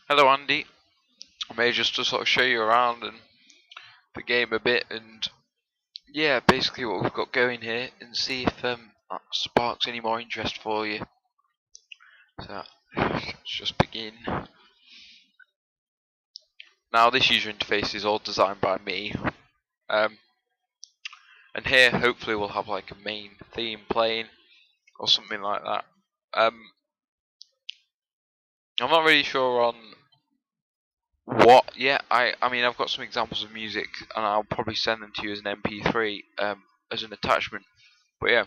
Hello, Andy. I may just to sort of show you around and the game a bit, and yeah, basically what we've got going here, and see if that sparks any more interest for you. So let's just begin. Now, this user interface is all designed by me, um, and here hopefully we'll have like a main theme playing or something like that. I'm not really sure on what yet. I mean, I've got some examples of music, and I'll probably send them to you as an MP3 as an attachment. But yeah,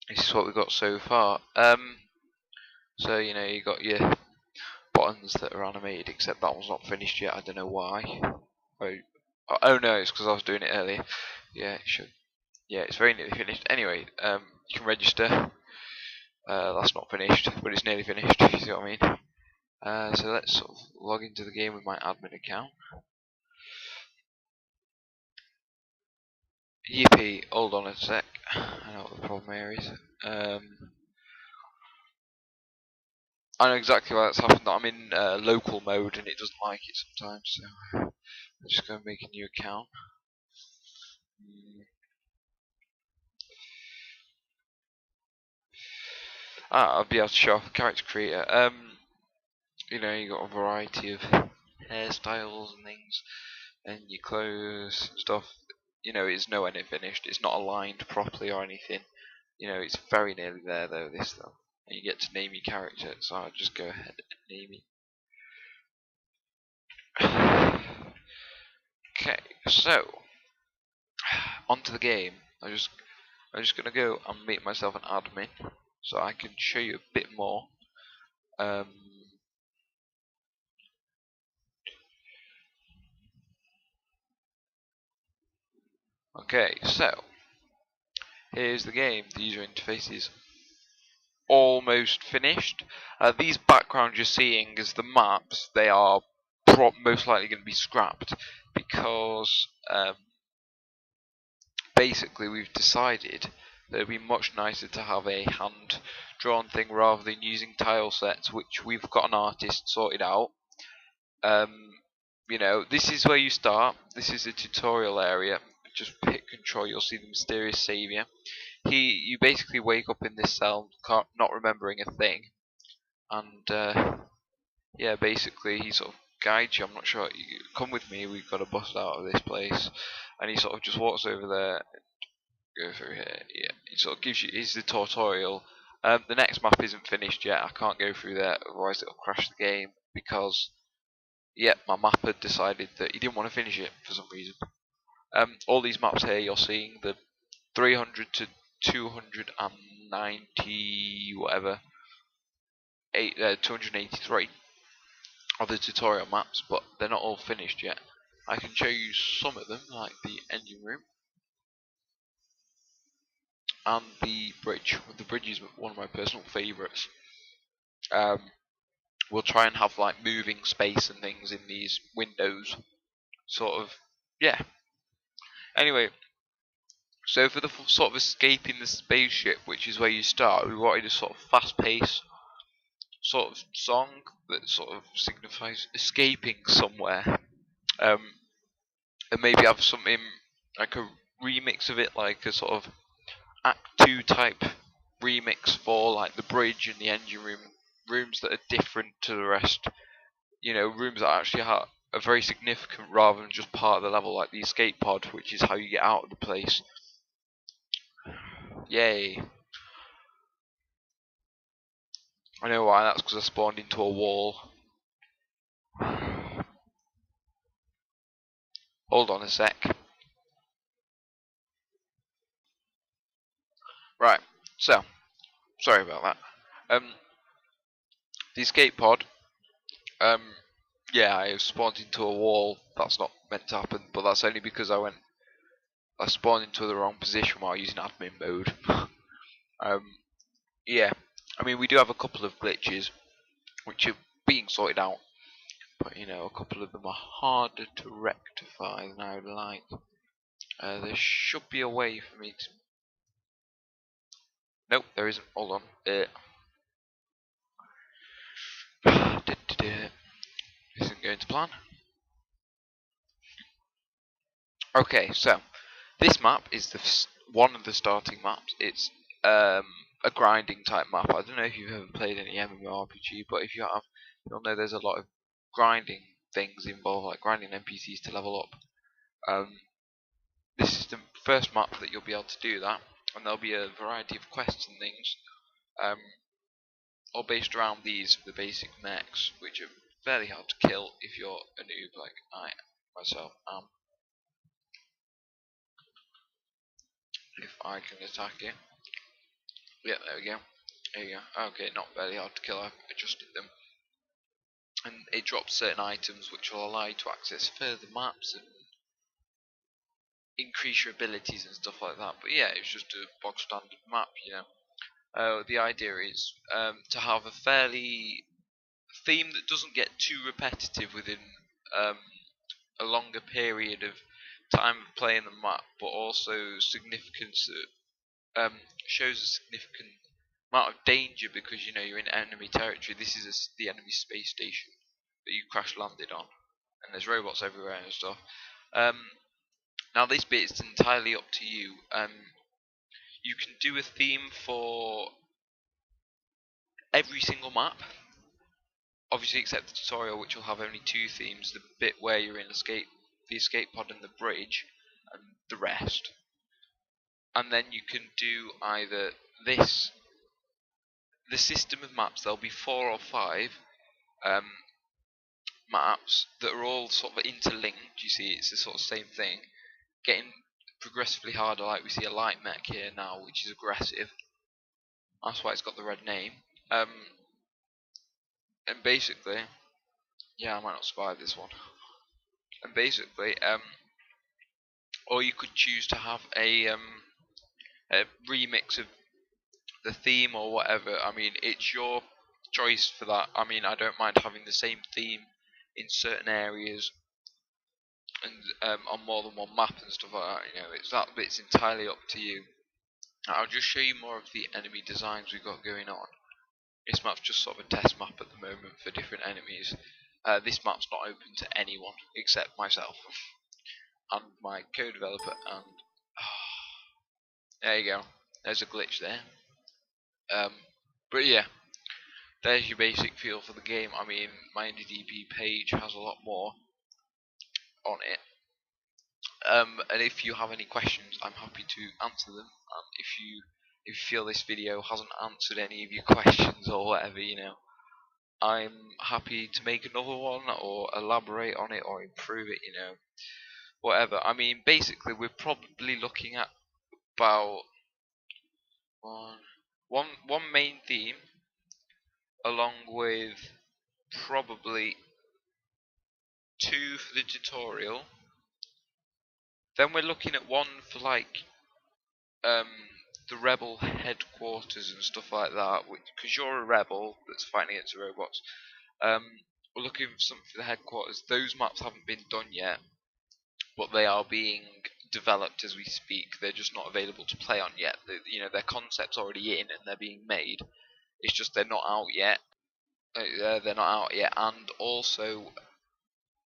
this is what we've got so far. So you got your buttons that are animated, except that one's not finished yet. I don't know why. Oh no, it's because I was doing it earlier. Yeah, it should. Yeah, it's very nearly finished. Anyway, you can register. That's not finished, but it's nearly finished. You see what I mean? So let's sort of log into the game with my admin account. Yippee! Hold on a sec. I know what the problem here is. I know exactly why that's happened. I'm in local mode and it doesn't like it sometimes, so I'm just going to make a new account. I'll be able to show off a character creator. You got a variety of hairstyles and things, and your clothes and stuff. It's nowhere near finished. It's not aligned properly or anything. It's very nearly there though. This though, and you get to name your character. So I'll just go ahead and name it. Okay, so onto the game. I'm just gonna go and make myself an admin so I can show you a bit more. Okay, so here's the game. The user interface is almost finished. These backgrounds you're seeing is the maps. They are most likely going to be scrapped because basically we've decided that it'd be much nicer to have a hand drawn thing rather than using tile sets, which we've got an artist sorted out. This is where you start. This is a tutorial area. Just hit control, you'll see the mysterious savior. You basically wake up in this cell, not remembering a thing, and yeah, basically he sort of guides you. I'm not sure. You come with me. We've got to bust out of this place, and he sort of just walks over there, go through here. Yeah, he sort of gives you. Here's the tutorial. The next map isn't finished yet. I can't go through there, otherwise it'll crash the game because yeah, my map had decided that he didn't want to finish it for some reason. All these maps here you're seeing, the 300 to 290 whatever, 283 are the tutorial maps, but they're not all finished yet. I can show you some of them, like the engine room and the bridge. The bridge is one of my personal favourites. We'll try and have like moving space and things in these windows, sort of. Yeah. Anyway, so for the sort of escaping the spaceship, which is where you start, we wanted a sort of fast-paced sort of song that sort of signifies escaping somewhere, and maybe have something like a remix of it, like a sort of Act 2 type remix for like the bridge and the engine room, rooms that are different to the rest. Rooms that actually are very significant rather than just part of the level, like the escape pod, which is how you get out of the place. Yay. I know why, that's because I spawned into a wall. Hold on a sec. Right, so, sorry about that. The escape pod, yeah, I spawned into a wall. That's not meant to happen, but that's only because I spawned into the wrong position while using admin mode. Yeah, I mean, we do have a couple of glitches, which are being sorted out, but a couple of them are harder to rectify than I would like. There should be a way for me to... Nope, there isn't. Hold on. According to plan. Okay, so this map is one of the starting maps. It's a grinding type map. I don't know if you've ever played any MMORPG, but if you have, you'll know there's a lot of grinding things involved, like grinding NPCs to level up. This is the first map that you'll be able to do that, and there'll be a variety of quests and things, all based around the basic mechs, which are fairly hard to kill if you're a noob like I myself am. If I can attack it. Yeah, there we go. There you go. Okay, not very hard to kill, I've adjusted them. And it drops certain items which will allow you to access further maps and increase your abilities and stuff like that. But yeah, it's just a bog standard map, you know. The idea is to have a fairly theme that doesn't get too repetitive within a longer period of time of playing the map, but also significance shows a significant amount of danger because you know you're in enemy territory. This is the enemy space station that you crash landed on, and there's robots everywhere and stuff. Now this bit is entirely up to you. You can do a theme for every single map, obviously except the tutorial, which will have only two themes: the bit where you're in the escape pod and the bridge, and the rest. And then you can do either the system of maps. There'll be 4 or 5 maps that are all sort of interlinked. You see, it's the sort of same thing, getting progressively harder. Like we see a light mech here now, which is aggressive. That's why it's got the red name. And basically, yeah, I might not survive this one. And basically, or you could choose to have a remix of the theme or whatever. I mean, it's your choice for that. I mean, I don't mind having the same theme in certain areas and on more than one map and stuff like that. You know, that bit's entirely up to you. I'll just show you more of the enemy designs we've got going on. This map's just sort of a test map at the moment for different enemies. This map's not open to anyone except myself and my co-developer, and there you go. There's a glitch there. But yeah, there's your basic feel for the game. I mean, my IndieDB page has a lot more on it. And if you have any questions, I'm happy to answer them. And if you feel this video hasn't answered any of your questions or whatever, you know, I'm happy to make another one or elaborate on it or improve it, you know, whatever. I mean, basically, we're probably looking at about one main theme, along with probably 2 for the tutorial. Then we're looking at 1 for like the rebel headquarters and stuff like that, because you're a rebel that's fighting against the robots. We're looking for something for the headquarters. Those maps haven't been done yet, but they are being developed as we speak. They're just not available to play on yet. You know, their concept's already in and they're being made. It's just they're not out yet. They're not out yet, and also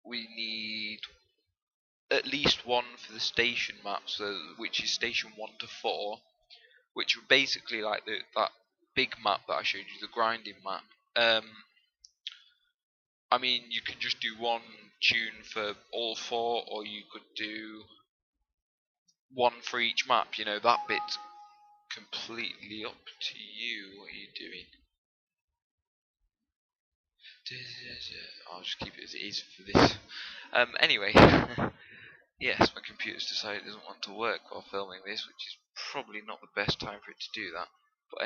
we need at least 1 for the station maps, which is station 1 to 4, which are basically like that big map that I showed you, the grinding map. I mean, you can just do 1 tune for all 4, or you could do 1 for each map. You know, that bit's completely up to you. What are you doing? I'll just keep it as it is for this. Anyway, yes, my computer's decided it doesn't want to work while filming this, which is probably not the best time for it to do that. But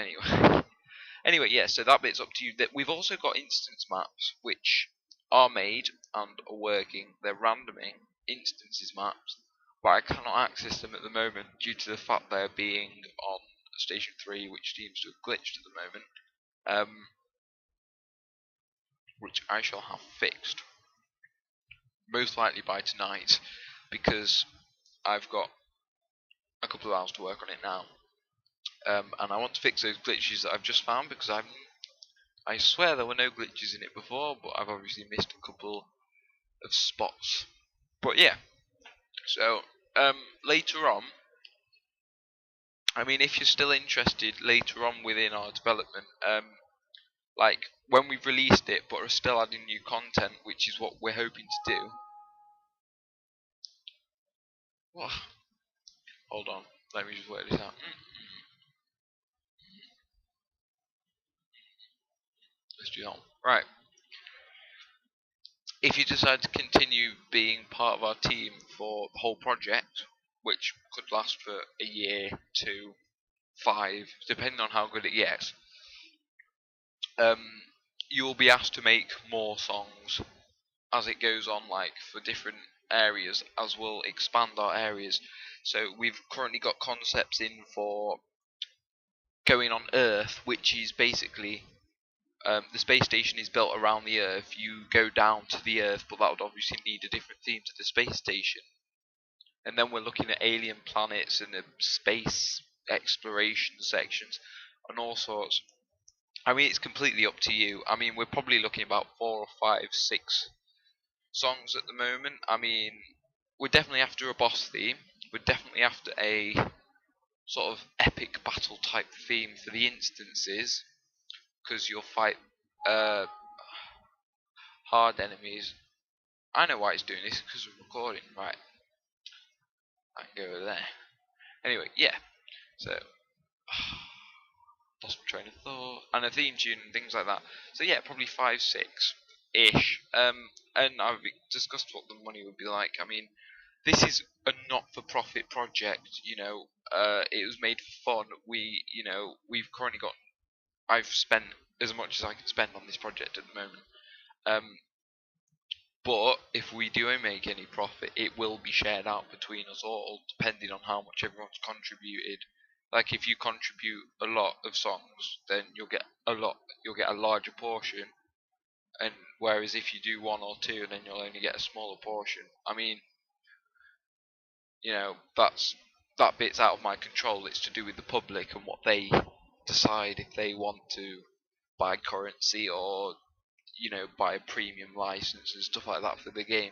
anyway, yeah. So that bit's up to you. That we've also got instance maps, which are made and are working. They're randoming instances maps, but I cannot access them at the moment due to the fact they're being on Station 3, which seems to have glitched at the moment. Which I shall have fixed, most likely by tonight, because I've got a couple of hours to work on it now, and I want to fix those glitches that I've just found, because I swear there were no glitches in it before, but I've obviously missed a couple of spots. But yeah, so later on, I mean, if you're still interested later on within our development, like when we've released it but are still adding new content, which is what we're hoping to do. What? Hold on, let me just work this out. Let's do that. Right. If you decide to continue being part of our team for the whole project, which could last for a year to 5, depending on how good it gets, you'll be asked to make more songs as it goes on, like for different areas, as we'll expand our areas. So we've currently got concepts in for going on Earth, which is basically the space station is built around the Earth. You go down to the Earth, but that would obviously need a different theme to the space station. And then we're looking at alien planets and the space exploration sections and all sorts. I mean, it's completely up to you. I mean, we're probably looking about 4 or 5, 6 songs at the moment. I mean, we're definitely after a boss theme. We're definitely after a sort of epic battle type theme for the instances, because you'll fight uh, hard enemies. I know why it's doing this, because we're recording. Right, I can go over there. Anyway, yeah. So, lost my train of thought. And a theme tune and things like that. So yeah, probably 5, 6 ish. And I've discussed what the money would be like. I mean, this is a not-for-profit project. It was made for fun. We've currently got. I've spent as much as I can spend on this project at the moment. But if we do make any profit, it will be shared out between us all, depending on how much everyone's contributed. Like if you contribute a lot of songs, then you'll get a larger portion. And whereas if you do 1 or 2, then you'll only get a smaller portion. I mean, that bit's out of my control. It's to do with the public and what they decide if they want to buy currency or buy a premium license and stuff like that for the game,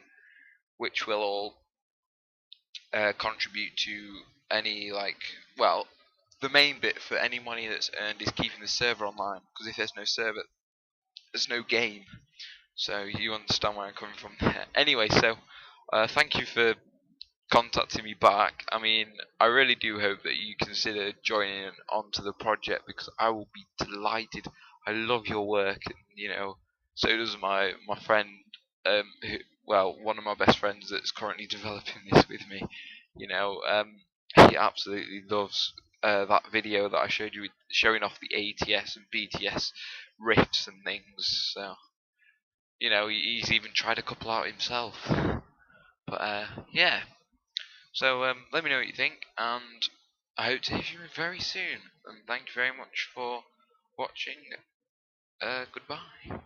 which will all contribute to any the main bit for any money that's earned is keeping the server online, because if there's no server, there's no game. So you understand where I'm coming from there. Anyway, so thank you for contacting me back. I mean, I really do hope that you consider joining onto the project, because I will be delighted. I love your work, and so does my friend, one of my best friends that's currently developing this with me. He absolutely loves that video that I showed you, showing off the ATS and BTS riffs and things. So he's even tried a couple out himself. But yeah. So let me know what you think, and I hope to hear from you very soon. And thank you very much for watching. Goodbye.